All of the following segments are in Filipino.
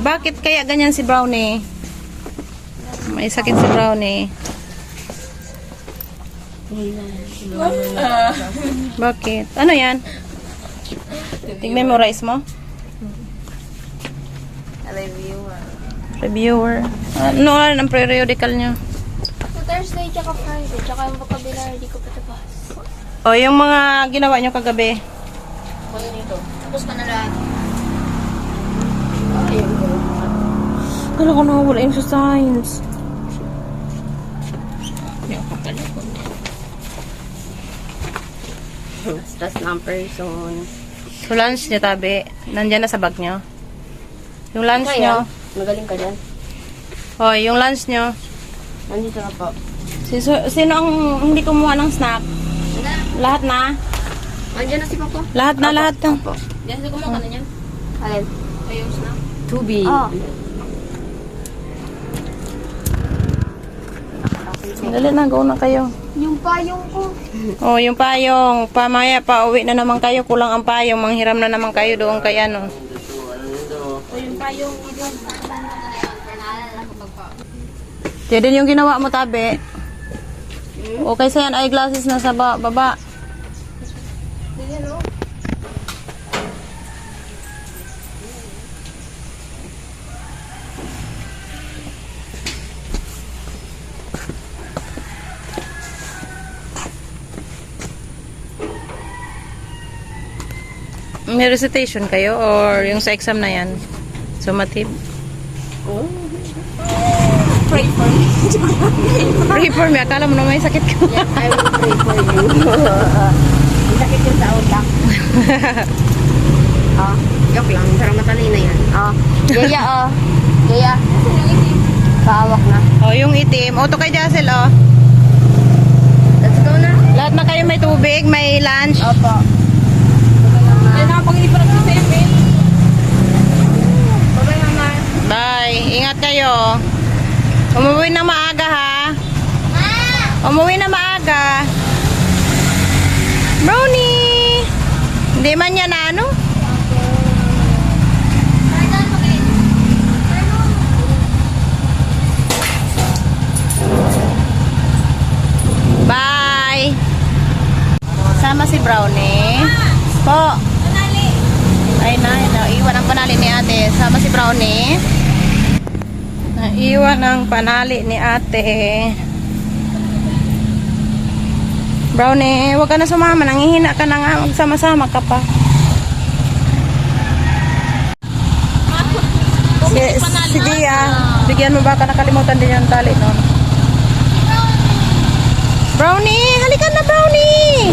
bakit kaya ganyan si Brownie? May sakit si Brownie. Bakit? Ano yan? Memorize mo? Reviewer. Ano ang periodical nyo? So, Thursday, tsaka Friday, tsaka yung vocabulary, di ko patapos. O, yung mga ginawa nyo kagabi. Ano nito? Tapos ka na lahat. Kala ko nakawala yung sa science. Stress ng person. So, lunch nyo, tabi. Nandyan na sa bag nyo. Yung lunch nyo. Magaling ka dyan. O, yung lunch nyo. Nandito na po. Sino ang hindi kumuha ng snack? Lahat na? Andiyan na si Papa. Lahat na, lahat na. Diyan sa kumuha ka na yan. Alin? Ayos na. Tubi. Oh. Dali na, go na kayo. Yung payong ko. Oh, yung payong. Pamaya, pauwi na naman kayo. Kulang ang payong. Manghiram na naman kayo doon kay ano. So, yung payong ko doon. Yan din yung ginawa mo, tabi. Okay sa yan, eyeglasses na sa baba. May recitation kayo or yung sa exam na yan? Summative? Oh. Pray for me. Pray for me. Akala mo na may sakit ka. Yeah, I will pray for you. May sakit yung sa utak. Oh, joke lang. Parang matalay na yan. Oh, Gaya, oh. Gaya. Pahawak na. Oh, yung itim. Auto kay Jassel, oh. Let's go na. Lahat na kayo may tubig, may lunch. Opo. Yan na pag iniparap sa seven. Bye-bye, mama. Bye. Ingat kayo. Umuwi na maaga, ha? Umuwi na maaga. Brownie! Hindi man yan na ano? Bye! Sama si Brownie. Po. Ay na, iwan ang panali ni ate. Sama si Brownie. Naiwan ang panali ni ate. Brownie, huwag ka na sumama. Nangihina ka na nga. Magsama-sama ka pa. Si Gia, bigyan mo ba ka nakalimutan din yung tali nun? Brownie, halika na Brownie!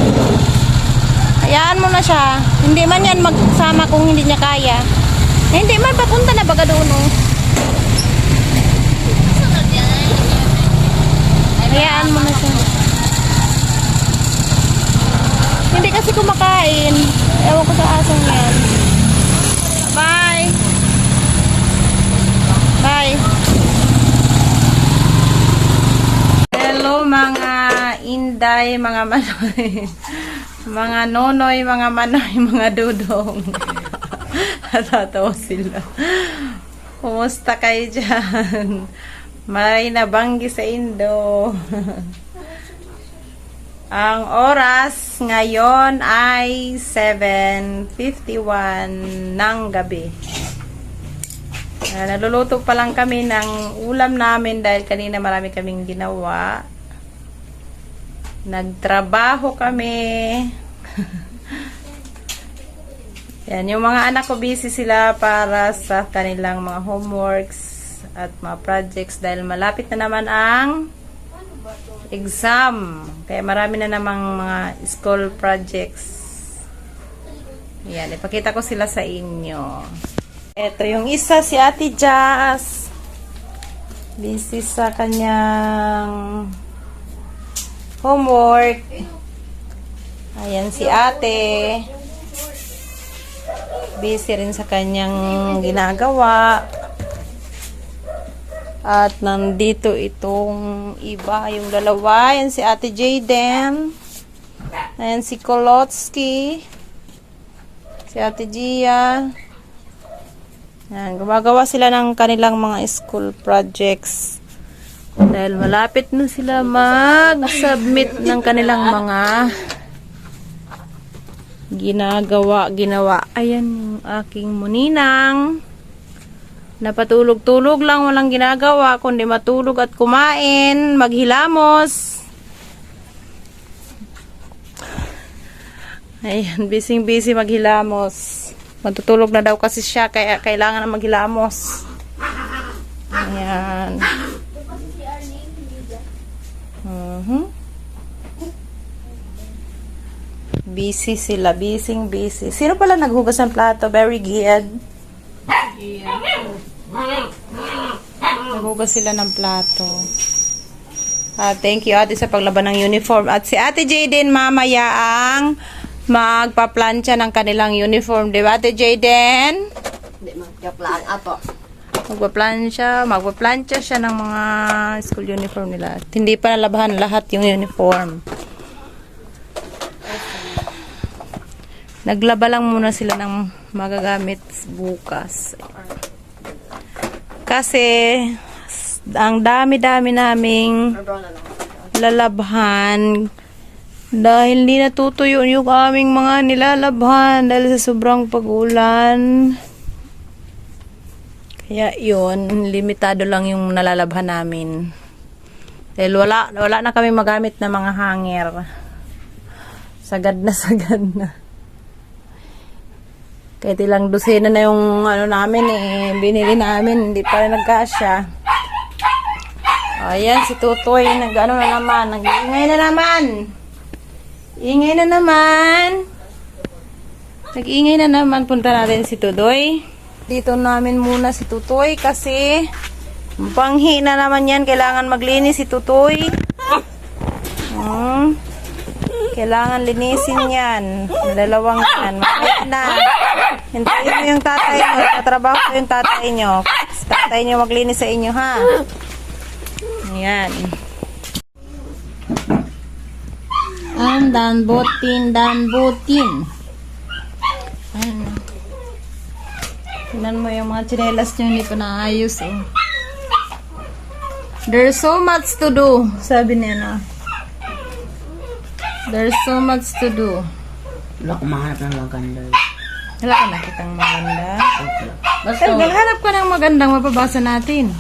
Hayaan mo na siya. Hindi man yan magsama kung hindi niya kaya. Hindi man, papunta na baga doon, oh. Hayaan mo na siya. Hindi kasi kumakain. Ewan ko sa asong yan. Bye! Bye! Hello mga inday, mga manoy. Mga nonoy, mga manoy, mga dudong. Natatawa sila. Kumusta kayo dyan? May nabanggi sa Indo. Ang oras ngayon ay 7:51 ng gabi. Naluluto pa lang kami ng ulam namin dahil kanina marami kaming ginawa. Nagtrabaho kami. Yan, yung mga anak ko busy sila para sa kanilang mga homeworks at mga projects dahil malapit na naman ang exam. Kaya marami na namang mga school projects. Yan, ipakita ko sila sa inyo. Ito yung isa, si Ate Jazz. Busy sa kanyang homework. Ayan si ate. Busy rin sa kanyang ginagawa. At nandito itong iba, yung dalawa. Ayan si ate Jayden. Ayan si Kolotsky. Si ate Gia. Yan, gumagawa sila ng kanilang mga school projects. Dahil malapit na sila mag-submit ng kanilang mga ginawa. Ayan yung aking muninang. Napatulog-tulog lang, walang ginagawa, kundi matulog at kumain, maghilamos. Ayan, busy maghilamos. Matutulog na daw kasi siya, kaya kailangan na maghilamos. Ayan. Busy sila, busy. Sino pala naghugas ng plato? Very good. Naghugas sila ng plato. Thank you, ate, sa paglaban ng uniform. At si Ate Jayden mamaya ang magpa-plancha ng kanilang uniform. Di ba, Ate Jayden? Hindi, mag-joke lang. Apo. Magpa-plancha siya ng mga school uniform nila. At hindi pa nalabahan lahat yung uniform. Naglaba lang muna sila ng magagamit bukas. Kasi ang dami-dami naming lalabhan dahil hindi natutuyo yung aming mga nilalabhan dahil sa sobrang pag-ulan. Kaya yun, limitado lang yung nalalabhan namin. Dahil wala na kami magamit na mga hanger. Sagad na. Kahit ilang dosena na yung namin binili namin, hindi pa rin nagkasya. Ayan, si Tutoy, nag-iingay na naman. Nag-iingay na naman, punta natin si Tutoy. Dito namin muna si Tutoy kasi panghi na naman yan, kailangan maglinis si Tutoy. Kailangan linisin yan. Dalawang yan. Mamaya na. Hintayin mo yung tatay nyo. Tatrabaho ko yung tatay nyo. Tatay nyo maglinis sa inyo, ha? Ayan. Danbutin. Ayan. Tignan mo yung mga tsinelas nyo. Hindi pa naayos, eh. There's so much to do. Sabi niya, There's so much to do. Wala akong mahanap ng maganda. Wala ka nakitang maganda? Basta, Naghanap ka ng magandang mapabasa natin.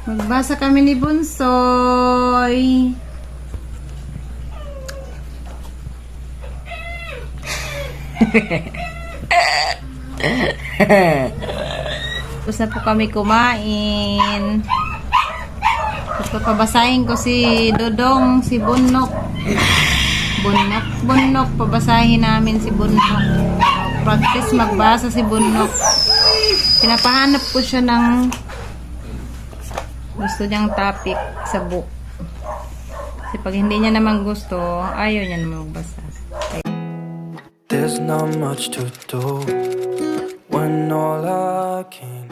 Magbasa kami ni Bunsoy. Tapos na po kami kumain. Tapos papabasahin ko si Dodong, si Bunok. Bunok, pabasahin namin si Bunok. Practice magbasa si Bunok. Pinapahanap ko siya ng gusto niyang topic sa book. Kasi pag hindi niya naman gusto, ayaw niya naman magbasa. There's not much to do when all I can